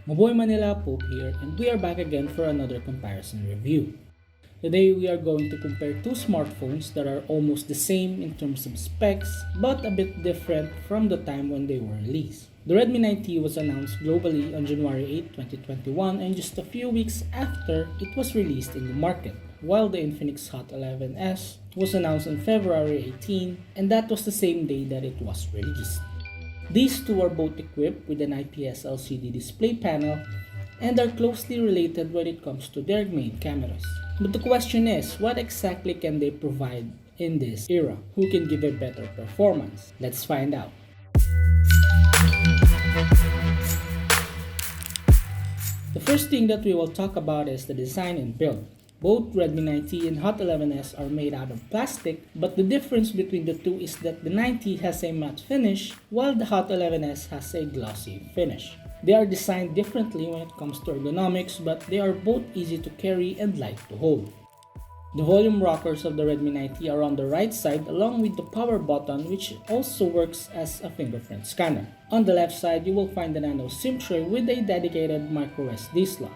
Maboy Manila Pope here, and we are back again for another comparison review. Today we are going to compare two smartphones that are almost the same in terms of specs but a bit different from the time when they were released. The Redmi 9T was announced globally on January 8, 2021 and just a few weeks after it was released in the market, while the Infinix Hot 11s was announced on February 18 and that was the same day that it was released. These two are both equipped with an IPS LCD display panel and are closely related when it comes to their main cameras. But the question is, what exactly can they provide in this era? Who can give a better performance? Let's find out. The first thing that we will talk about is the design and build. Both Redmi 9T and Hot 11s are made out of plastic, but the difference between the two is that the 9T has a matte finish while the Hot 11s has a glossy finish. They are designed differently when it comes to ergonomics, but they are both easy to carry and light to hold. The volume rockers of the Redmi 9T are on the right side along with the power button, which also works as a fingerprint scanner. On the left side, you will find the nano SIM tray with a dedicated microSD slot.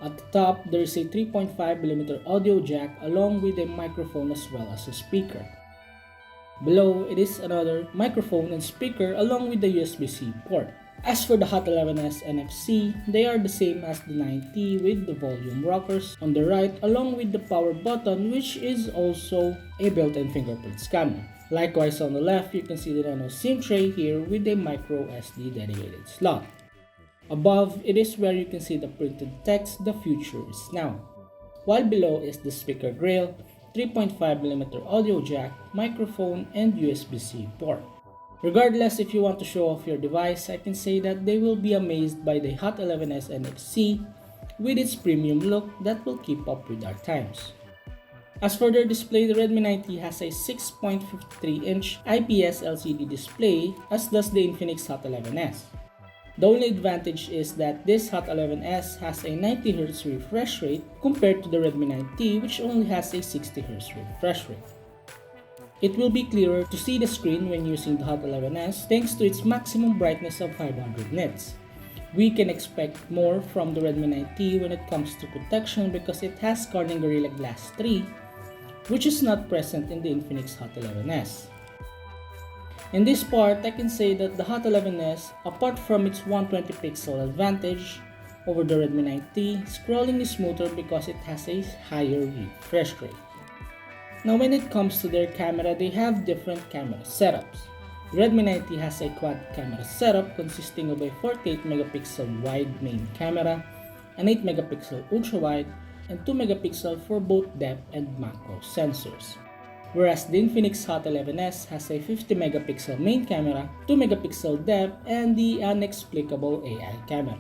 At the top, there is a 3.5mm audio jack along with a microphone as well as a speaker. Below, it is another microphone and speaker along with the USB-C port. As for the Hot 11s NFC, they are the same as the 9T with the volume rockers on the right along with the power button, which is also a built-in fingerprint scanner. Likewise on the left, you can see the nano SIM tray here with a microSD dedicated slot. Above, it is where you can see the printed text, "The future is now." While below is the speaker grill, 3.5mm audio jack, microphone, and USB-C port. Regardless if you want to show off your device, I can say that they will be amazed by the Hot 11s NFC with its premium look that will keep up with our times. As for their display, the Redmi 9T has a 6.53-inch IPS LCD display, as does the Infinix Hot 11s. The only advantage is that this Hot 11s has a 90Hz refresh rate compared to the Redmi 9T, which only has a 60Hz refresh rate. It will be clearer to see the screen when using the Hot 11s thanks to its maximum brightness of 500 nits. We can expect more from the Redmi 9T when it comes to protection because it has Corning Gorilla Glass 3, which is not present in the Infinix Hot 11s. In this part, I can say that the Hot 11s, apart from its 120 pixel advantage over the Redmi 9T, scrolling is smoother because it has a higher refresh rate. Now when it comes to their camera, they have different camera setups. Redmi 9T has a quad camera setup consisting of a 48MP wide main camera, an 8MP ultra wide, and 2MP for both depth and macro sensors. Whereas the Infinix Hot 11s has a 50MP main camera, 2MP depth, and the inexplicable AI camera.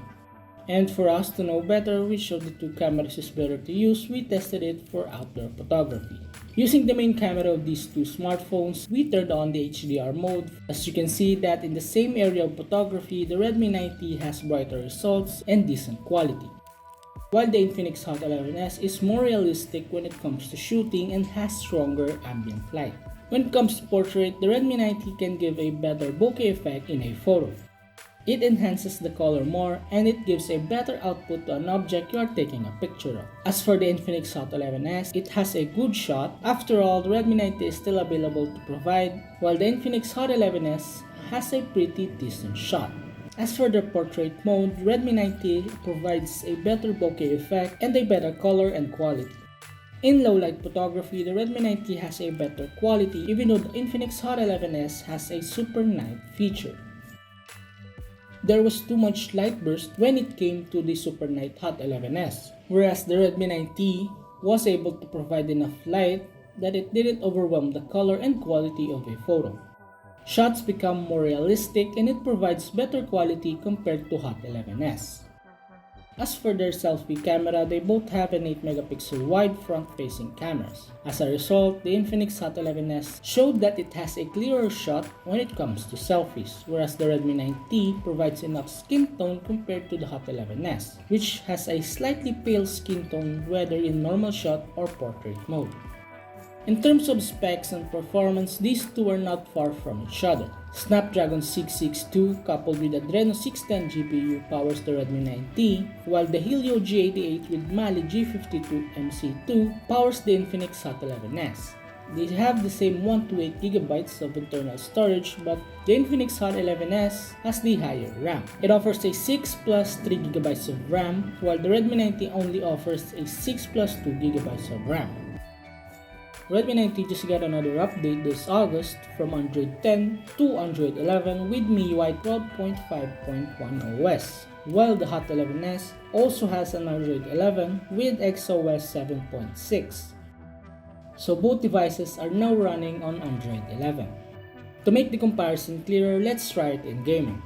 And for us to know better which of the two cameras is better to use, we tested it for outdoor photography. Using the main camera of these two smartphones, we turned on the HDR mode. As you can see that in the same area of photography, the Redmi 9T has brighter results and decent quality, while the Infinix Hot 11s is more realistic when it comes to shooting and has stronger ambient light. When it comes to portrait, the Redmi 9T can give a better bokeh effect in a photo. It enhances the color more and it gives a better output to an object you are taking a picture of. As for the Infinix Hot 11s, it has a good shot. After all, the Redmi 9T is still available to provide, while the Infinix Hot 11s has a pretty decent shot. As for the portrait mode, Redmi 9T provides a better bokeh effect and a better color and quality. In low light photography, the Redmi 9T has a better quality even though the Infinix Hot 11s has a super night feature. There was too much light burst when it came to the Super Night Hot 11s, whereas the Redmi 9T was able to provide enough light that it didn't overwhelm the color and quality of a photo. Shots become more realistic and it provides better quality compared to Hot 11s. As for their selfie camera, they both have an 8MP wide front-facing cameras. As a result, the Infinix Hot 11s showed that it has a clearer shot when it comes to selfies, whereas the Redmi 9T provides enough skin tone compared to the Hot 11s, which has a slightly pale skin tone whether in normal shot or portrait mode. In terms of specs and performance, these two are not far from each other. Snapdragon 662 coupled with Adreno 610 GPU powers the Redmi 9T, while the Helio G88 with Mali G52 MC2 powers the Infinix Hot 11s. They have the same 128GB of internal storage, but the Infinix Hot 11s has the higher RAM. It offers a 6 plus 3GB of RAM, while the Redmi 9T only offers a 6 plus 2GB of RAM. Redmi 9T just got another update this August from Android 10 to Android 11 with MIUI 12.5.1 OS, while the Hot 11s also has an Android 11 with XOS 7.6. So both devices are now running on Android 11. To make the comparison clearer, let's try it in gaming.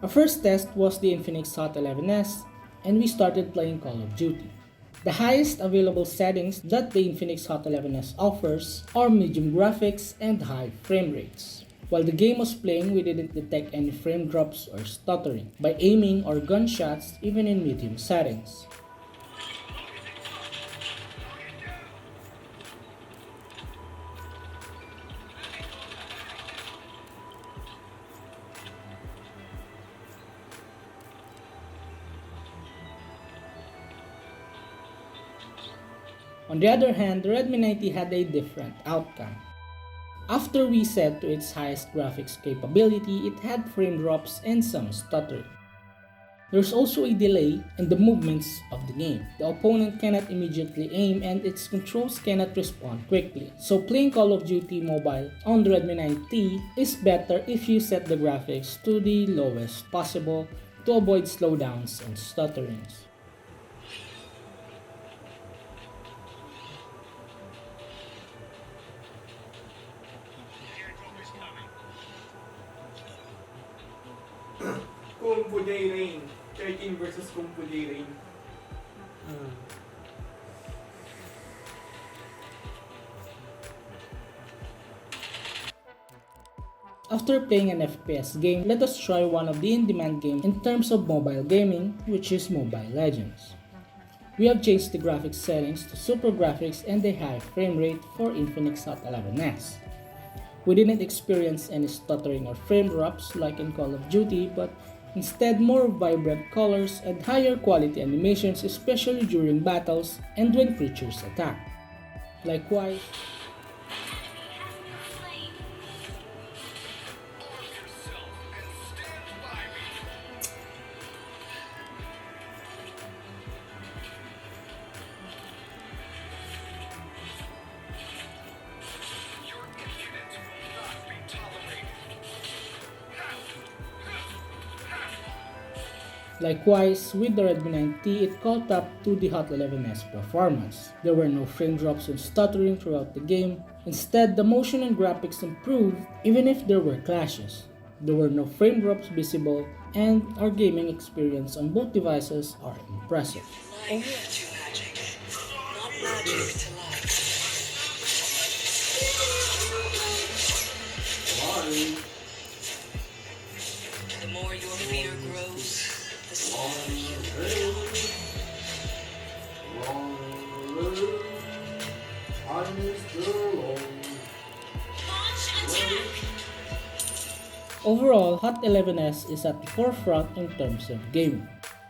Our first test was the Infinix Hot 11s, and we started playing Call of Duty. The highest available settings that the Infinix Hot 11s offers are medium graphics and high frame rates. While the game was playing, we didn't detect any frame drops or stuttering by aiming or gunshots even in medium settings. On the other hand, the Redmi 9T had a different outcome. After we set to its highest graphics capability, it had frame drops and some stuttering. There's also a delay in the movements of the game. The opponent cannot immediately aim and its controls cannot respond quickly. So playing Call of Duty Mobile on the Redmi 9T is better if you set the graphics to the lowest possible to avoid slowdowns and stutterings. Kung Fu J Rain. 13 versus Kung Fu J Rain. After playing an FPS game, let us try one of the in-demand games in terms of mobile gaming, which is Mobile Legends. We have changed the graphics settings to super graphics and a high frame rate for Infinix Hot 11s. We didn't experience any stuttering or frame drops like in Call of Duty, but instead more vibrant colors and higher quality animations, especially during battles and when creatures attack. Likewise, with the Redmi 9T, it caught up to the Hot 11s performance. There were no frame drops and stuttering throughout the game. Instead, the motion and graphics improved even if there were clashes. There were no frame drops visible, and our gaming experience on both devices are impressive. The more your fear grows, the smaller you become. Overall, Hot 11s is at the forefront in terms of gaming.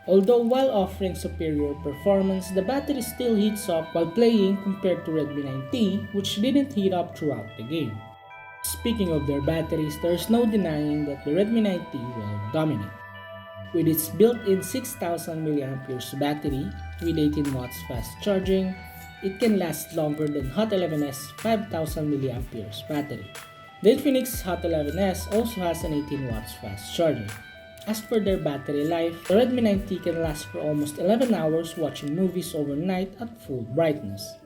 Although while offering superior performance, the battery still heats up while playing compared to Redmi 9T, which didn't heat up throughout the game. Speaking of their batteries, there's no denying that the Redmi 9T will dominate. With its built-in 6000 mAh battery with 18 watts fast charging, it can last longer than Hot 11s 5000 mAh battery. The Infinix Hot 11s also has an 18 watts fast charging. As for their battery life, the Redmi 9T can last for almost 11 hours watching movies overnight at full brightness.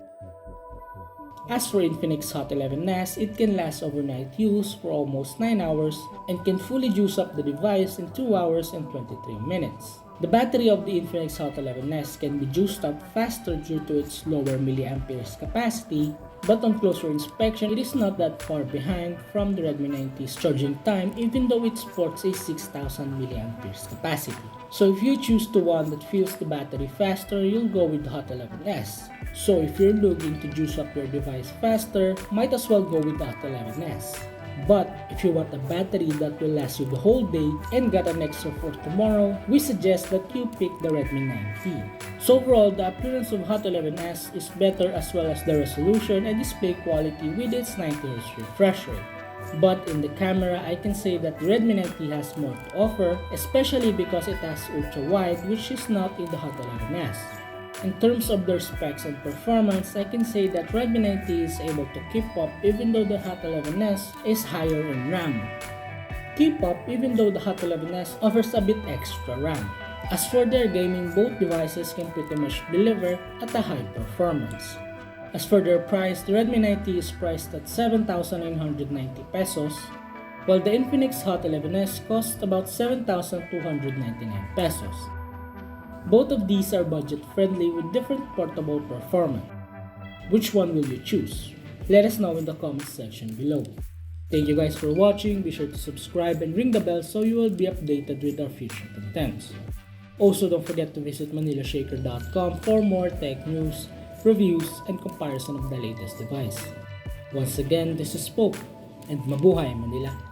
As for Infinix Hot 11s, it can last overnight use for almost 9 hours and can fully juice up the device in 2 hours and 23 minutes. The battery of the Infinix Hot 11s can be juiced up faster due to its lower milliamperes capacity But on closer inspection, it is not that far behind from the Redmi 90's charging time, even though it sports a 6000 mAh capacity. So if you choose the one that fills the battery faster, you'll go with the Hot 11s. So if you're looking to juice up your device faster, might as well go with the Hot 11s. But if you want a battery that will last you the whole day and got an extra for tomorrow, we suggest that you pick the Redmi 90. So overall, the appearance of Hot 11s is better, as well as the resolution and display quality with its 90Hz refresh rate. But in the camera, I can say that the Redmi 90 has more to offer, especially because it has ultra wide, which is not in the Hot 11s. In terms of their specs and performance, I can say that Redmi 90 is able to keep up even though the Hot 11s is higher in RAM. Keep up even though the Hot 11s offers a bit extra RAM. As for their gaming, both devices can pretty much deliver at a high performance. As for their price, the Redmi 90 is priced at 7,990 pesos, while the Infinix Hot 11s cost about 7,299 pesos. Both of these are budget friendly with different portable performance. Which one will you choose? Let us know in the comment section below. Thank you guys for watching. Be sure to subscribe and ring the bell so you will be updated with our future contents. Also, don't forget to visit manilashaker.com for more tech news, reviews, and comparison of the latest device. Once again, this is Pope, and mabuhay Manila!